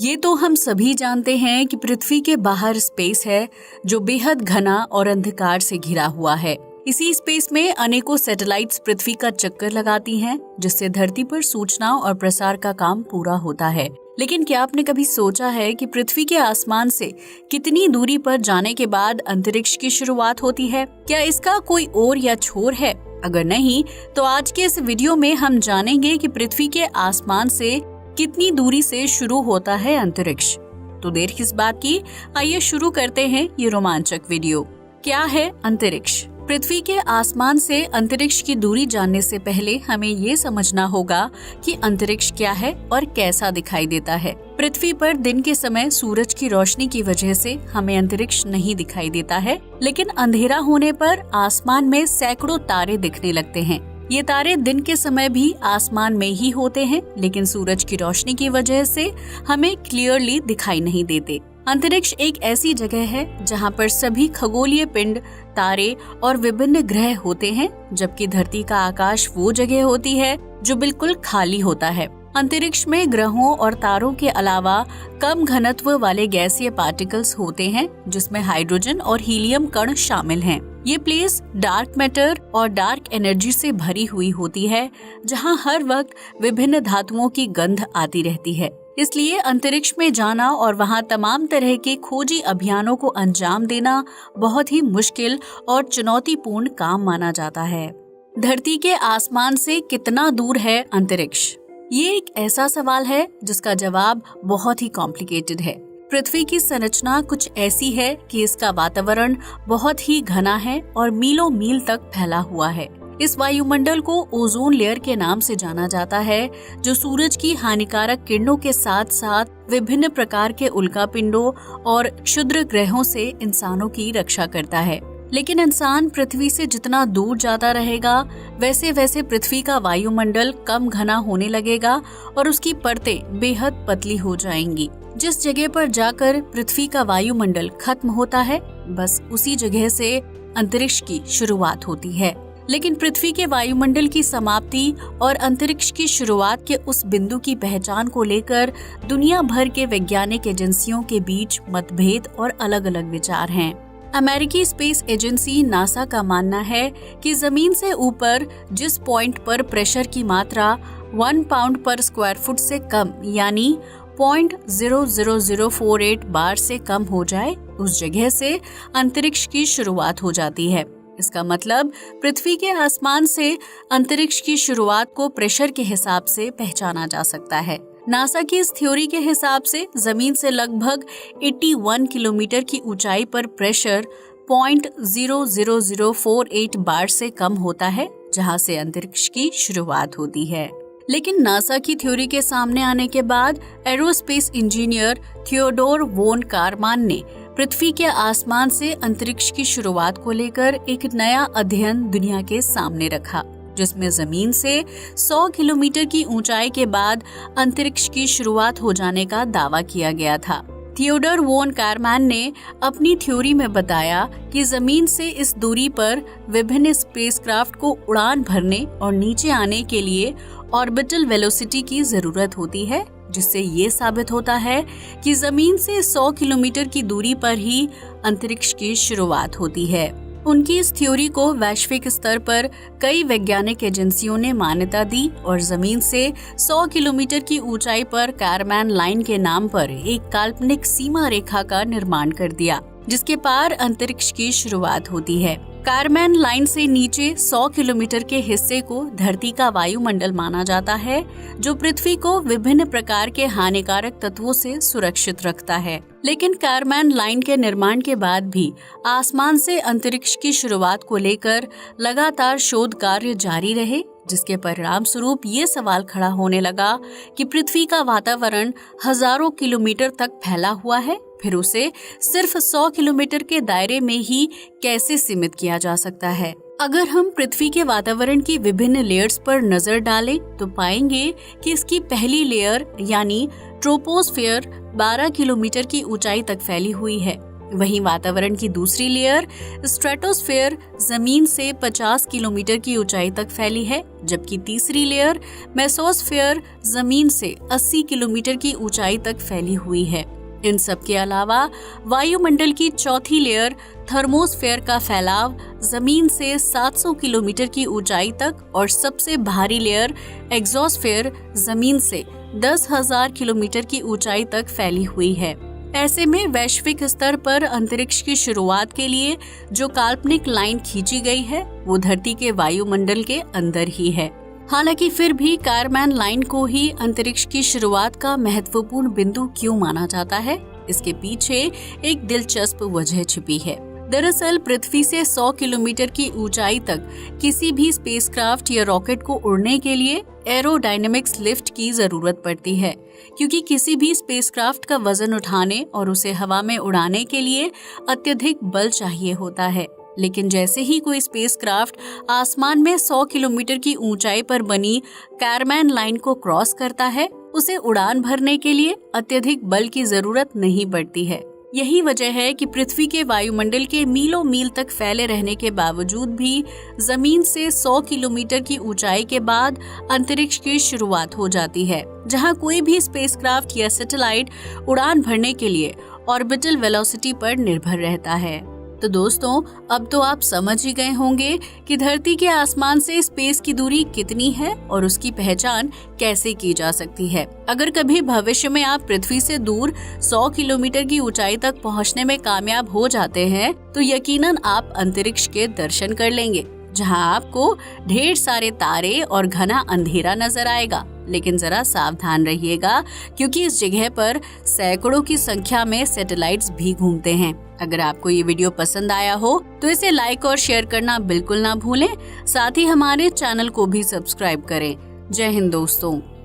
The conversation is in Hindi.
ये तो हम सभी जानते हैं कि पृथ्वी के बाहर स्पेस है जो बेहद घना और अंधकार से घिरा हुआ है। इसी स्पेस में अनेकों सैटेलाइट्स पृथ्वी का चक्कर लगाती हैं, जिससे धरती पर सूचना और प्रसार का काम पूरा होता है। लेकिन क्या आपने कभी सोचा है कि पृथ्वी के आसमान से कितनी दूरी पर जाने के बाद अंतरिक्ष की शुरुआत होती है? क्या इसका कोई ओर या छोर है? अगर नहीं, तो आज के इस वीडियो में हम जानेंगे कि पृथ्वी के आसमान से कितनी दूरी से शुरू होता है अंतरिक्ष। तो देर किस बात की, आइए शुरू करते हैं ये रोमांचक वीडियो। क्या है अंतरिक्ष? पृथ्वी के आसमान से अंतरिक्ष की दूरी जानने से पहले हमें ये समझना होगा कि अंतरिक्ष क्या है और कैसा दिखाई देता है। पृथ्वी पर दिन के समय सूरज की रोशनी की वजह से हमें अंतरिक्ष नहीं दिखाई देता है, लेकिन अंधेरा होने पर आसमान में सैकड़ों तारे दिखने लगते हैं। ये तारे दिन के समय भी आसमान में ही होते हैं, लेकिन सूरज की रोशनी की वजह से हमें क्लियरली दिखाई नहीं देते। अंतरिक्ष एक ऐसी जगह है जहाँ पर सभी खगोलीय पिंड, तारे और विभिन्न ग्रह होते हैं, जबकि धरती का आकाश वो जगह होती है जो बिल्कुल खाली होता है। अंतरिक्ष में ग्रहों और तारों के अलावा कम घनत्व वाले गैसीय पार्टिकल्स होते हैं, जिसमें हाइड्रोजन और हीलियम कण शामिल हैं। ये प्लेस डार्क मैटर और डार्क एनर्जी से भरी हुई होती है, जहां हर वक्त विभिन्न धातुओं की गंध आती रहती है। इसलिए अंतरिक्ष में जाना और वहां तमाम तरह के खोजी अभियानों को अंजाम देना बहुत ही मुश्किल और चुनौतीपूर्ण काम माना जाता है। धरती के आसमान से कितना दूर है अंतरिक्ष? ये एक ऐसा सवाल है जिसका जवाब बहुत ही कॉम्प्लिकेटेड है। पृथ्वी की संरचना कुछ ऐसी है कि इसका वातावरण बहुत ही घना है और मीलों मील तक फैला हुआ है। इस वायुमंडल को ओजोन लेयर के नाम से जाना जाता है, जो सूरज की हानिकारक किरणों के साथ साथ विभिन्न प्रकार के उल्कापिंडों और क्षुद्र ग्रहों से इंसानों की रक्षा करता है। लेकिन इंसान पृथ्वी से जितना दूर जाता रहेगा, वैसे वैसे पृथ्वी का वायुमंडल कम घना होने लगेगा और उसकी परतें बेहद पतली हो जाएंगी। जिस जगह पर जाकर पृथ्वी का वायुमंडल खत्म होता है, बस उसी जगह से अंतरिक्ष की शुरुआत होती है। लेकिन पृथ्वी के वायुमंडल की समाप्ति और अंतरिक्ष की शुरुआत के उस बिंदु की पहचान को लेकर दुनिया भर के वैज्ञानिक एजेंसियों के बीच मतभेद और अलग अलग विचार हैं। अमेरिकी स्पेस एजेंसी नासा का मानना है कि जमीन से ऊपर जिस पॉइंट पर प्रेशर की मात्रा 1 पाउंड पर स्क्वायर फुट से कम यानी 0.00048 बार से कम हो जाए, उस जगह से अंतरिक्ष की शुरुआत हो जाती है। इसका मतलब पृथ्वी के आसमान से अंतरिक्ष की शुरुआत को प्रेशर के हिसाब से पहचाना जा सकता है। नासा की इस थ्योरी के हिसाब से जमीन से लगभग 81 किलोमीटर की ऊंचाई पर प्रेशर 0.00048 बार से कम होता है, जहां से अंतरिक्ष की शुरुआत होती है। लेकिन नासा की थ्योरी के सामने आने के बाद एरोस्पेस इंजीनियर थियोडोर वोन कारमान ने पृथ्वी के आसमान से अंतरिक्ष की शुरुआत को लेकर एक नया अध्ययन दुनिया के सामने रखा, जिसमें जमीन से 100 किलोमीटर की ऊंचाई के बाद अंतरिक्ष की शुरुआत हो जाने का दावा किया गया था। थियोडोर वोन कारमान ने अपनी थ्योरी में बताया कि जमीन से इस दूरी पर विभिन्न स्पेसक्राफ्ट को उड़ान भरने और नीचे आने के लिए ऑर्बिटल वेलोसिटी की जरूरत होती है, जिससे ये साबित होता है कि जमीन से 100 किलोमीटर की दूरी पर ही अंतरिक्ष की शुरुआत होती है। उनकी इस थ्योरी को वैश्विक स्तर पर कई वैज्ञानिक एजेंसियों ने मान्यता दी और जमीन से 100 किलोमीटर की ऊंचाई पर कारमैन लाइन के नाम पर एक काल्पनिक सीमा रेखा का निर्माण कर दिया, जिसके पार अंतरिक्ष की शुरुआत होती है। कारमैन लाइन से नीचे 100 किलोमीटर के हिस्से को धरती का वायुमंडल माना जाता है, जो पृथ्वी को विभिन्न प्रकार के हानिकारक तत्वों से सुरक्षित रखता है। लेकिन कारमैन लाइन के निर्माण के बाद भी आसमान से अंतरिक्ष की शुरुआत को लेकर लगातार शोध कार्य जारी रहे, जिसके परिणाम स्वरूप ये सवाल खड़ा होने लगा कि पृथ्वी का वातावरण हजारों किलोमीटर तक फैला हुआ है, फिर उसे सिर्फ 100 किलोमीटर के दायरे में ही कैसे सीमित किया जा सकता है। अगर हम पृथ्वी के वातावरण की विभिन्न लेयर्स पर नजर डालें तो पाएंगे कि इसकी पहली लेयर यानी ट्रोपोस्फेयर 12 किलोमीटर की ऊंचाई तक फैली हुई है। वहीं वातावरण की दूसरी लेयर स्ट्रेटोस्फेयर जमीन से 50 किलोमीटर की ऊंचाई तक फैली है, जबकि तीसरी लेयर मेसोस्फेयर जमीन से 80 किलोमीटर की ऊंचाई तक फैली हुई है। इन सब के अलावा वायुमंडल की चौथी लेयर थर्मोस्फेयर का फैलाव जमीन से 700 किलोमीटर की ऊंचाई तक और सबसे भारी लेयर एक्सोस्फेयर जमीन से 10,000 किलोमीटर की ऊंचाई तक फैली हुई है। ऐसे में वैश्विक स्तर पर अंतरिक्ष की शुरुआत के लिए जो काल्पनिक लाइन खींची गई है वो धरती के वायुमंडल के अंदर ही है। हालांकि फिर भी कारमैन लाइन को ही अंतरिक्ष की शुरुआत का महत्वपूर्ण बिंदु क्यों माना जाता है, इसके पीछे एक दिलचस्प वजह छिपी है। दरअसल पृथ्वी से 100 किलोमीटर की ऊंचाई तक किसी भी स्पेसक्राफ्ट या रॉकेट को उड़ने के लिए एरोडायनेमिक्स लिफ्ट की जरूरत पड़ती है, क्योंकि किसी भी स्पेसक्राफ्ट का वजन उठाने और उसे हवा में उड़ाने के लिए अत्यधिक बल चाहिए होता है। लेकिन जैसे ही कोई स्पेसक्राफ्ट आसमान में 100 किलोमीटर की ऊंचाई पर बनी कारमैन लाइन को क्रॉस करता है, उसे उड़ान भरने के लिए अत्यधिक बल की जरूरत नहीं पड़ती है। यही वजह है कि पृथ्वी के वायुमंडल के मीलों मील तक फैले रहने के बावजूद भी जमीन से 100 किलोमीटर की ऊंचाई के बाद अंतरिक्ष की शुरुआत हो जाती है, जहां कोई भी स्पेसक्राफ्ट या सैटेलाइट उड़ान भरने के लिए ऑर्बिटल वेलोसिटी पर निर्भर रहता है। तो दोस्तों, अब तो आप समझ ही गए होंगे कि धरती के आसमान से स्पेस की दूरी कितनी है और उसकी पहचान कैसे की जा सकती है। अगर कभी भविष्य में आप पृथ्वी से दूर 100 किलोमीटर की ऊंचाई तक पहुंचने में कामयाब हो जाते हैं, तो यकीनन आप अंतरिक्ष के दर्शन कर लेंगे, जहां आपको ढेर सारे तारे और घना अंधेरा नजर आएगा। लेकिन जरा सावधान रहिएगा, क्योंकि इस जगह पर सैकड़ों की संख्या में सैटेलाइट्स भी घूमते हैं। अगर आपको ये वीडियो पसंद आया हो तो इसे लाइक और शेयर करना बिल्कुल ना भूलें। साथ ही हमारे चैनल को भी सब्सक्राइब करें। जय हिंद दोस्तों।